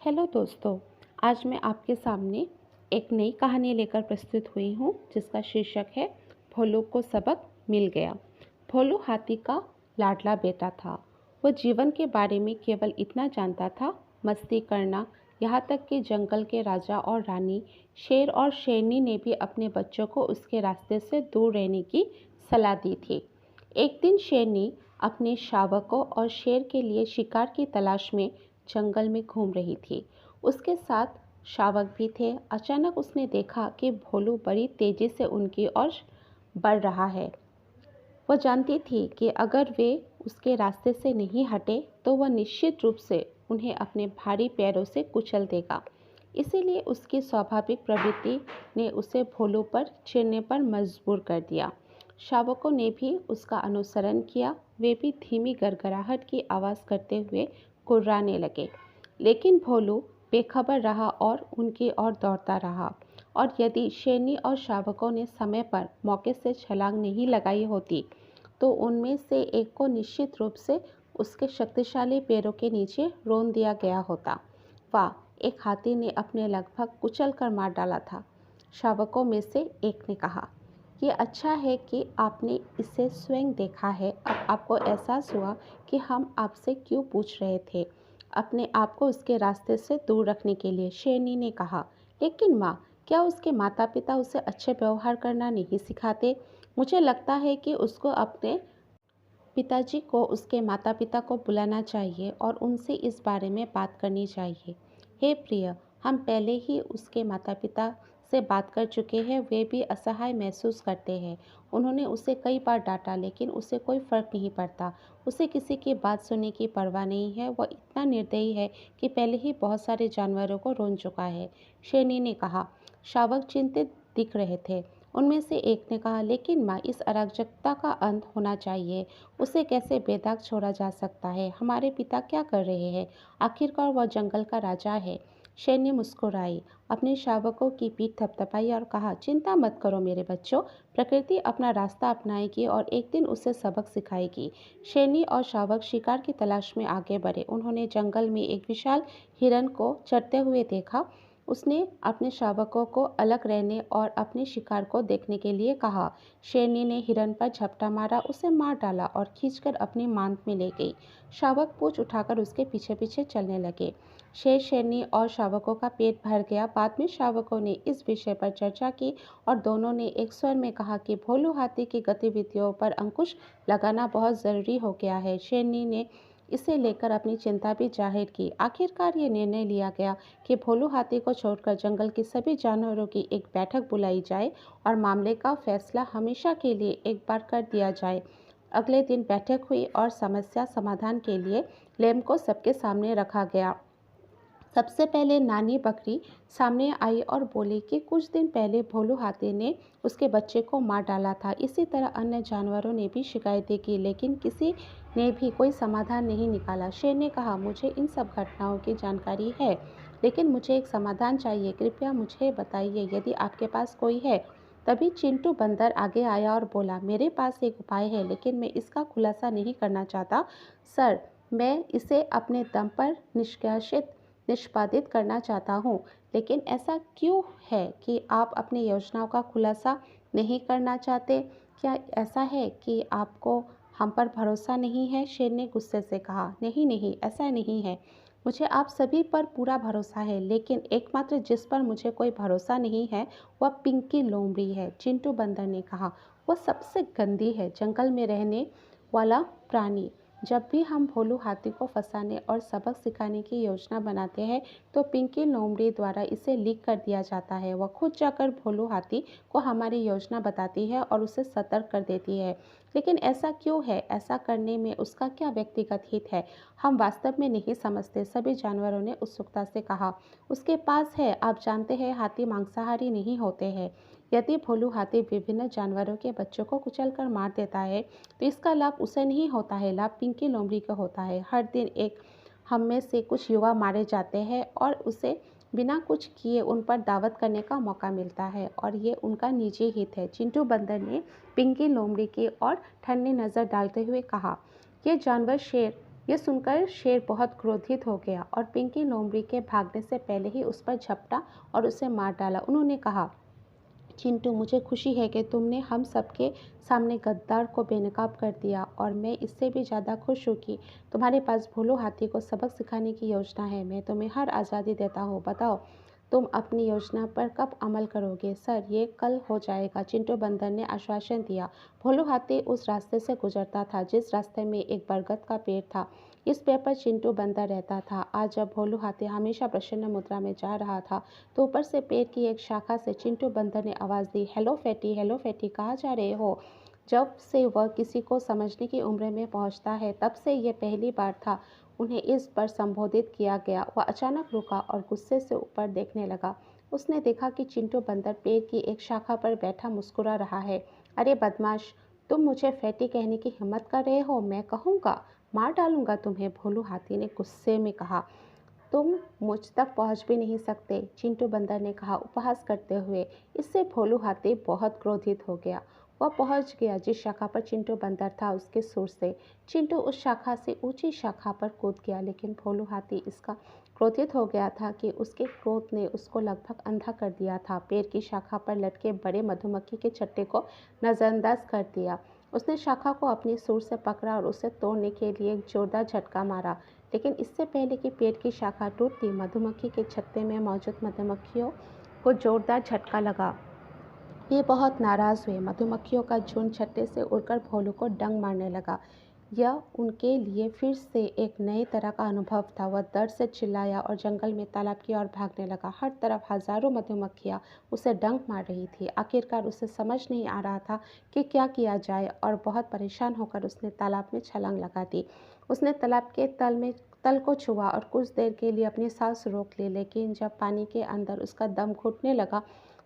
Hello दोस्तों। आज मैं आपके सामने एक नई कहानी लेकर प्रस्तुत हुई हूँ जिसका शीर्षक है भोलू को सबक मिल गया। भोलू हाथी का लाडला बेटा था। वह जीवन के बारे में केवल इतना जानता था, मस्ती करना। यहाँ तक कि जंगल के राजा और रानी, शेर और शेरनी ने भी अपने बच्चों को उसके रास्ते से दूर रहने की सलाह दी थी। एक दिन शेरनी अपने शावकों और शेर के लिए शिकार की तलाश में जंगल में घूम रही थी। उसके साथ शावक भी थे। अचानक उसने देखा कि भोलू बड़ी तेजी से उनकी ओर बढ़ रहा है। वह जानती थी कि अगर वे उसके रास्ते से नहीं हटे तो वह निश्चित रूप से उन्हें अपने भारी पैरों से कुचल देगा। इसीलिए उसकी स्वाभाविक प्रवृत्ति ने उसे भोलू पर चिढ़ने पर मजबूर कर दिया। शावकों ने भी उसका अनुसरण किया। वे भी धीमी गड़गड़ाहट की आवाज़ करते हुए गुर्राने लगे। लेकिन भोलू बेखबर रहा और उनकी ओर दौड़ता रहा। और यदि शेरनी और शावकों ने समय पर मौके से छलांग नहीं लगाई होती तो उनमें से एक को निश्चित रूप से उसके शक्तिशाली पैरों के नीचे रोन दिया गया होता। वाह! एक हाथी ने अपने लगभग कुचल कर मार डाला था। शावकों में से एक ने कहा, ये अच्छा है कि आपने इसे स्वयं देखा है। अब आपको एहसास हुआ कि हम आपसे क्यों पूछ रहे थे। अपने आप को उसके रास्ते से दूर रखने के लिए, शेरनी ने कहा। लेकिन माँ, क्या उसके माता पिता उसे अच्छे व्यवहार करना नहीं सिखाते? मुझे लगता है कि उसको अपने पिताजी को उसके माता पिता को बुलाना चाहिए और उनसे इस बारे में बात करनी चाहिए। हे प्रिय, हम पहले ही उसके माता पिता से बात कर चुके हैं। वे भी असहाय महसूस करते हैं। उन्होंने उसे कई बार डांटा लेकिन उसे कोई फर्क नहीं पड़ता। उसे किसी की बात सुनने की परवाह नहीं है। वह इतना निर्दयी है कि पहले ही बहुत सारे जानवरों को रोन चुका है। शेरनी ने कहा। शावक चिंतित दिख रहे थे। उनमें से एक ने कहा, लेकिन माँ, इस अराजकता का अंत होना चाहिए। उसे कैसे बेदाग छोड़ा जा सकता है? हमारे पिता क्या कर रहे हैं? आखिरकार वह जंगल का राजा है। शेरनी मुस्कुराई, अपने शावकों की पीठ थपथपाई और कहा, चिंता मत करो मेरे बच्चों। प्रकृति अपना रास्ता अपनाएगी और एक दिन उसे सबक सिखाएगी। शेरनी और शावक शिकार की तलाश में आगे बढ़े। उन्होंने जंगल में एक विशाल हिरन को चरते हुए देखा। उसने अपने शावकों को अलग रहने और अपने शिकार को देखने के लिए कहा। शेरनी ने हिरन पर झपटा मारा, उसे मार डाला और खींचकर अपनी मांद में ले गई। शावक पूंछ उठाकर उसके पीछे पीछे चलने लगे। शेर, शेरनी और शावकों का पेट भर गया। बाद में शावकों ने इस विषय पर चर्चा की और दोनों ने एक स्वर में कहा कि भोलू हाथी की गतिविधियों पर अंकुश लगाना बहुत ज़रूरी हो गया है। शेरनी ने इसे लेकर अपनी चिंता भी जाहिर की। आखिरकार ये निर्णय लिया गया कि भोलू हाथी को छोड़कर जंगल के सभी जानवरों की एक बैठक बुलाई जाए और मामले का फैसला हमेशा के लिए एक बार कर दिया जाए। अगले दिन बैठक हुई और समस्या समाधान के लिए लेम को सबके सामने रखा गया। सबसे पहले नानी बकरी सामने आई और बोली कि कुछ दिन पहले भोलू हाथी ने उसके बच्चे को मार डाला था। इसी तरह अन्य जानवरों ने भी शिकायतें की, लेकिन किसी ने भी कोई समाधान नहीं निकाला। शेर ने कहा, मुझे इन सब घटनाओं की जानकारी है, लेकिन मुझे एक समाधान चाहिए। कृपया मुझे बताइए, यदि आपके पास कोई है। तभी चिंटू बंदर आगे आया और बोला, मेरे पास एक उपाय है, लेकिन मैं इसका खुलासा नहीं करना चाहता। सर, मैं इसे अपने दम पर निष्पादित करना चाहता हूँ। लेकिन ऐसा क्यों है कि आप अपनी योजनाओं का खुलासा नहीं करना चाहते? क्या ऐसा है कि आपको हम पर भरोसा नहीं है? शेर ने गुस्से से कहा, नहीं नहीं, ऐसा नहीं है। मुझे आप सभी पर पूरा भरोसा है, लेकिन एकमात्र जिस पर मुझे कोई भरोसा नहीं है वह पिंकी लोमड़ी है। चिंटू बंदर ने कहा, वह सबसे गंदी है जंगल में रहने वाला प्राणी। जब भी हम भोलू हाथी को फंसाने और सबक सिखाने की योजना बनाते हैं तो पिंकी लोमड़ी द्वारा इसे लीक कर दिया जाता है। वह खुद जाकर भोलू हाथी को हमारी योजना बताती है और उसे सतर्क कर देती है। लेकिन ऐसा क्यों है? ऐसा करने में उसका क्या व्यक्तिगत हित है? हम वास्तव में नहीं समझते, सभी जानवरों ने उत्सुकता से कहा। उसके पास है, आप जानते हैं, हाथी मांसाहारी नहीं होते हैं। यदि भोलू हाथी विभिन्न जानवरों के बच्चों को कुचलकर मार देता है तो इसका लाभ उसे नहीं होता है, लाभ पिंकी लोमड़ी को होता है। हर दिन एक हम में से कुछ युवा मारे जाते हैं और उसे बिना कुछ किए उन पर दावत करने का मौका मिलता है और ये उनका निजी हित है। चिंटू बंदर ने पिंकी लोमड़ी की ओर ठंडी नज़र डालते हुए कहा, ये जानवर शेर यह सुनकर शेर बहुत क्रोधित हो गया और पिंकी लोमड़ी के भागने से पहले ही उस पर झपटा और उसे मार डाला। उन्होंने कहा, चिंटू, मुझे खुशी है कि तुमने हम सबके सामने गद्दार को बेनकाब कर दिया, और मैं इससे भी ज़्यादा खुश हूँ कि तुम्हारे पास भोलू हाथी को सबक सिखाने की योजना है। मैं तुम्हें हर आज़ादी देता हूँ। बताओ, तुम अपनी योजना पर कब अमल करोगे? सर, ये कल हो जाएगा, चिंटू बंदर ने आश्वासन दिया। भोलू हाथी उस रास्ते से गुजरता था जिस रास्ते में एक बरगद का पेड़ था। इस पेड़ पर चिंटू बंदर रहता था। आज जब भोलू हाथी हमेशा प्रसन्न मुद्रा में जा रहा था तो ऊपर से पेड़ की एक शाखा से चिंटू बंदर ने आवाज़ दी, हेलो फैटी, कहाँ जा रहे हो? जब से वह किसी को समझने की उम्र में पहुंचता है तब से यह पहली बार था उन्हें इस पर संबोधित किया गया। वह अचानक रुका और गुस्से से ऊपर देखने लगा। उसने देखा कि चिंटू बंदर पेड़ की एक शाखा पर बैठा मुस्कुरा रहा है। अरे बदमाश, तुम मुझे फैटी कहने की हिम्मत कर रहे हो? मैं कहूँगा, मार डालूंगा तुम्हें, भोलू हाथी ने गुस्से में कहा। तुम मुझ तक पहुंच भी नहीं सकते, चिंटू बंदर ने कहा उपहास करते हुए। इससे भोलू हाथी बहुत क्रोधित हो गया। वह पहुंच गया जिस शाखा पर चिंटू बंदर था उसके सुर से। चिंटू उस शाखा से ऊंची शाखा पर कूद गया, लेकिन भोलू हाथी इसका क्रोधित हो गया था कि उसके क्रोध ने उसको लगभग अंधा कर दिया था। पेड़ की शाखा पर लटके बड़े मधुमक्खी के छत्ते को नज़रअंदाज कर दिया। उसने शाखा को अपनी सूंड से पकड़ा और उसे तोड़ने के लिए एक जोरदार झटका मारा, लेकिन इससे पहले कि पेड़ की शाखा टूटती, मधुमक्खी के छत्ते में मौजूद मधुमक्खियों को जोरदार झटका लगा। वे बहुत नाराज़ हुए। मधुमक्खियों का झुंड छत्ते से उड़कर भोलू को डंक मारने लगा। यह उनके लिए फिर से एक नए तरह का अनुभव था। वह दर्द से चिल्लाया और जंगल में तालाब की ओर भागने लगा। हर तरफ हजारों मधुमक्खियां उसे डंक मार रही थी। आखिरकार उसे समझ नहीं आ रहा था कि क्या किया जाए, और बहुत परेशान होकर उसने तालाब में छलांग लगा दी। उसने तालाब के तल को छुआ और कुछ देर के लिए अपनी सांस रोक ली, लेकिन जब पानी के अंदर उसका दम घुटने लगा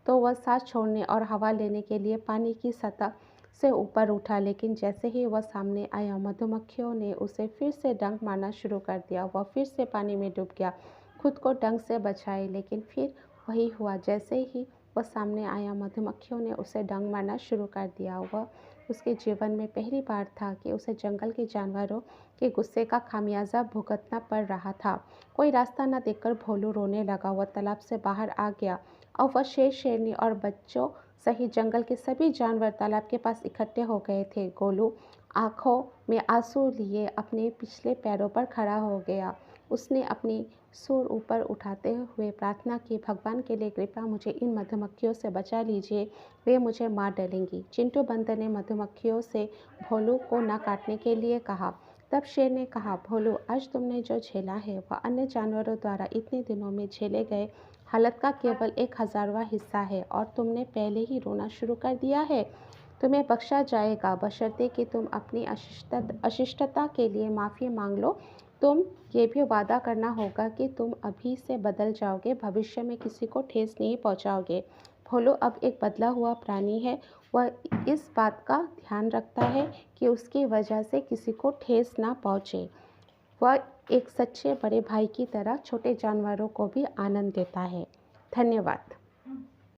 तो वह सांस छोड़ने और हवा लेने के लिए पानी की सतह से ऊपर उठा। लेकिन जैसे ही वह सामने आया, मधुमक्खियों ने उसे फिर से डंक मारना शुरू कर दिया। वह फिर से पानी में डूब गया, खुद को डंक से बचाए, लेकिन फिर वही हुआ। जैसे ही वह सामने आया, मधुमक्खियों ने उसे डंक मारना शुरू कर दिया। वह उसके जीवन में पहली बार था कि उसे जंगल के जानवरों के गुस्से का खामियाजा भुगतना पड़ रहा था। कोई रास्ता न देखकर भोलू रोने लगा। वह तालाब से बाहर आ गया और वह शेर, शेरनी और बच्चों सहित जंगल के सभी जानवर तालाब के पास इकट्ठे हो गए थे। गोलू आंखों में आंसू लिए अपने पिछले पैरों पर खड़ा हो गया। उसने अपनी सुर ऊपर उठाते हुए प्रार्थना की, भगवान के लिए कृपया मुझे इन मधुमक्खियों से बचा लीजिए, वे मुझे मार डालेंगी। चिंटू बंदर ने मधुमक्खियों से भोलू को न काटने के लिए कहा। तब शेर ने कहा, भोलू, आज तुमने जो झेला है वह अन्य जानवरों द्वारा इतने दिनों में झेले गए हालत का केवल 1000वां हिस्सा है, और तुमने पहले ही रोना शुरू कर दिया है। तुम्हें बख्शा जाएगा बशर्ते कि तुम अपनी अशिष्टता के लिए माफ़ी मांग लो। तुम ये भी वादा करना होगा कि तुम अभी से बदल जाओगे, भविष्य में किसी को ठेस नहीं पहुंचाओगे। भोलू अब एक बदला हुआ प्राणी है। वह इस बात का ध्यान रखता है कि उसकी वजह से किसी को ठेस ना पहुंचे। वह एक सच्चे बड़े भाई की तरह छोटे जानवरों को भी आनंद देता है। धन्यवाद।